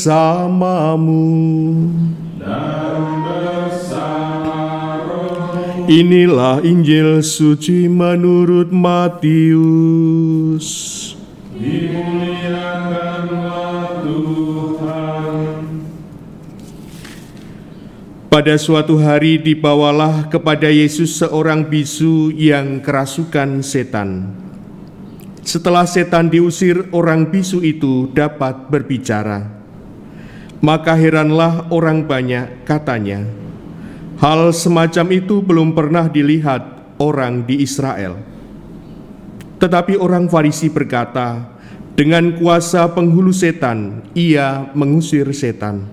bersamamu. Dan bersama roh. Inilah Injil suci menurut Matius. Dimuliakanlah Tuhan. Pada suatu hari dibawalah kepada Yesus seorang bisu yang kerasukan setan. Setelah setan diusir, orang bisu itu dapat berbicara. Maka heranlah orang banyak, katanya, hal semacam itu belum pernah dilihat orang di Israel. Tetapi orang Farisi berkata, dengan kuasa penghulu setan, ia mengusir setan.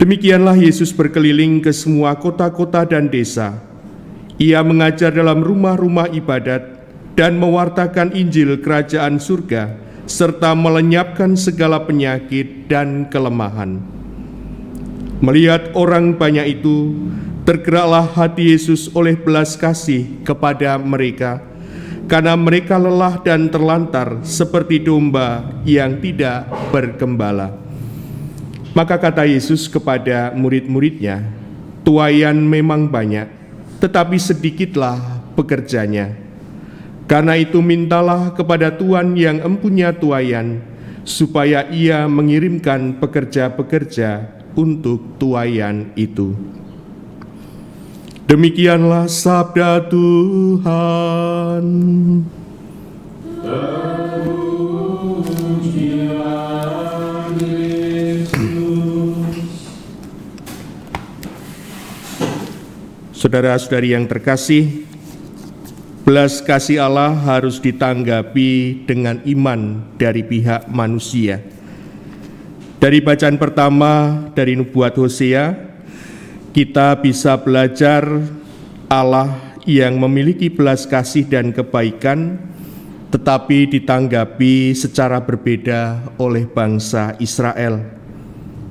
Demikianlah Yesus berkeliling ke semua kota-kota dan desa. Ia mengajar dalam rumah-rumah ibadat dan mewartakan Injil kerajaan surga, serta melenyapkan segala penyakit dan kelemahan. Melihat orang banyak itu, tergeraklah hati Yesus oleh belas kasih kepada mereka, karena mereka lelah dan terlantar seperti domba yang tidak bergembala. Maka kata Yesus kepada murid-muridnya, tuaian memang banyak, tetapi sedikitlah pekerjanya. Karena itu mintalah kepada Tuhan yang empunya tuaian, supaya ia mengirimkan pekerja-pekerja untuk tuaian itu. Demikianlah sabda Tuhan. Terpujilah Yesus. Saudara-saudari yang terkasih, belas kasih Allah harus ditanggapi dengan iman dari pihak manusia. Dari bacaan pertama dari nubuat Hosea, kita bisa belajar Allah yang memiliki belas kasih dan kebaikan, tetapi ditanggapi secara berbeda oleh bangsa Israel.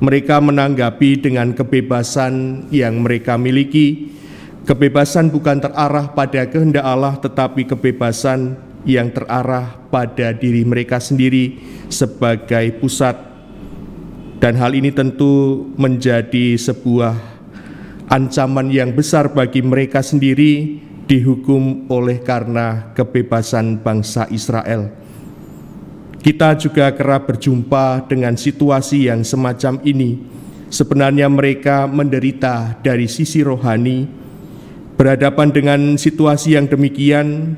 Mereka menanggapi dengan kebebasan yang mereka miliki. Kebebasan bukan terarah pada kehendak Allah, tetapi kebebasan yang terarah pada diri mereka sendiri sebagai pusat. Dan hal ini tentu menjadi sebuah ancaman yang besar bagi mereka sendiri, dihukum oleh karena kebebasan bangsa Israel. Kita juga kerap berjumpa dengan situasi yang semacam ini. Sebenarnya mereka menderita dari sisi rohani. Berhadapan dengan situasi yang demikian,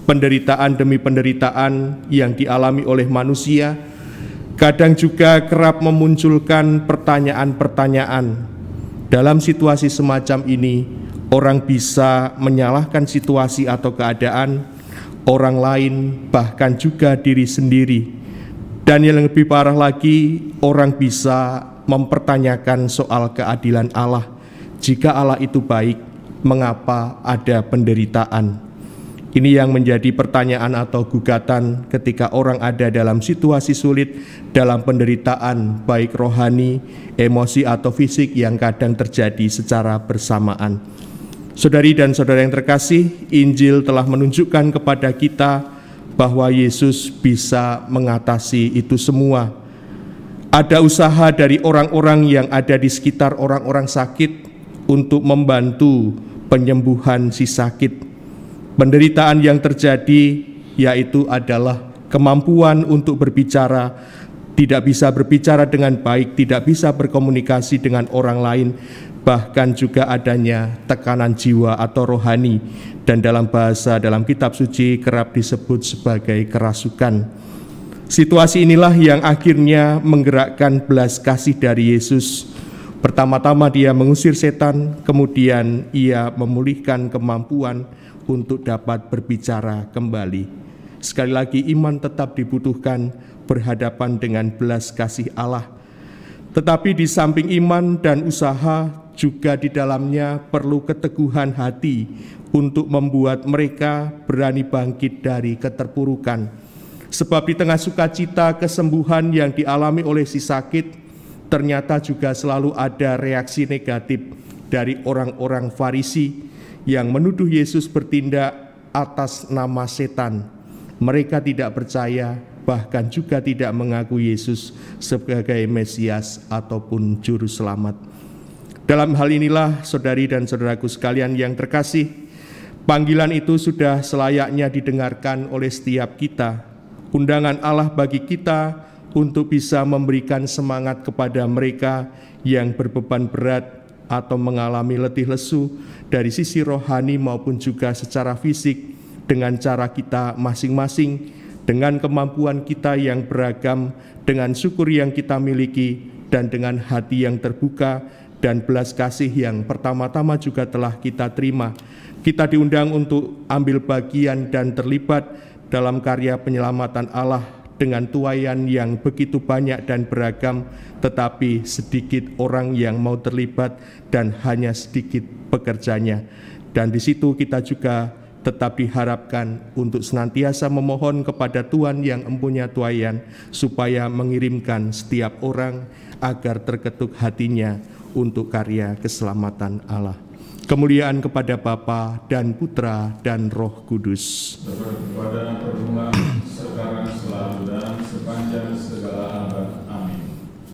penderitaan demi penderitaan yang dialami oleh manusia, kadang juga kerap memunculkan pertanyaan-pertanyaan. Dalam situasi semacam ini, orang bisa menyalahkan situasi atau keadaan orang lain, bahkan juga diri sendiri. Dan yang lebih parah lagi, orang bisa mempertanyakan soal keadilan Allah. Jika Allah itu baik, mengapa ada penderitaan? Ini yang menjadi pertanyaan atau gugatan ketika orang ada dalam situasi sulit, dalam penderitaan baik rohani, emosi atau fisik yang kadang terjadi secara bersamaan. Saudari dan saudara yang terkasih, Injil telah menunjukkan kepada kita bahwa Yesus bisa mengatasi itu semua. Ada usaha dari orang-orang yang ada di sekitar orang-orang sakit untuk membantu penyembuhan si sakit. Penderitaan yang terjadi yaitu adalah kemampuan untuk berbicara, tidak bisa berbicara dengan baik, tidak bisa berkomunikasi dengan orang lain, bahkan juga adanya tekanan jiwa atau rohani, dan dalam bahasa dalam kitab suci kerap disebut sebagai kerasukan. Situasi inilah yang akhirnya menggerakkan belas kasih dari Yesus. Pertama-tama dia mengusir setan, kemudian ia memulihkan kemampuan untuk dapat berbicara kembali. Sekali lagi, iman tetap dibutuhkan berhadapan dengan belas kasih Allah. Tetapi di samping iman dan usaha, juga di dalamnya perlu keteguhan hati untuk membuat mereka berani bangkit dari keterpurukan. Sebab di tengah sukacita kesembuhan yang dialami oleh si sakit, ternyata juga selalu ada reaksi negatif dari orang-orang Farisi yang menuduh Yesus bertindak atas nama setan. Mereka tidak percaya bahkan juga tidak mengakui Yesus sebagai Mesias ataupun Juru Selamat. Dalam hal inilah, saudari dan saudaraku sekalian yang terkasih, panggilan itu sudah selayaknya didengarkan oleh setiap kita. Undangan Allah bagi kita untuk bisa memberikan semangat kepada mereka yang berbeban berat atau mengalami letih lesu dari sisi rohani maupun juga secara fisik, dengan cara kita masing-masing, dengan kemampuan kita yang beragam, dengan syukur yang kita miliki, dan dengan hati yang terbuka dan belas kasih yang pertama-tama juga telah kita terima. Kita diundang untuk ambil bagian dan terlibat dalam karya penyelamatan Allah dengan tuaian yang begitu banyak dan beragam, tetapi sedikit orang yang mau terlibat dan hanya sedikit pekerjanya. Dan di situ kita juga tetap diharapkan untuk senantiasa memohon kepada Tuhan yang empunya tuaian, supaya mengirimkan setiap orang agar terketuk hatinya untuk karya keselamatan Allah. Kemuliaan kepada Bapa dan Putra dan Roh Kudus. Kepada permulaan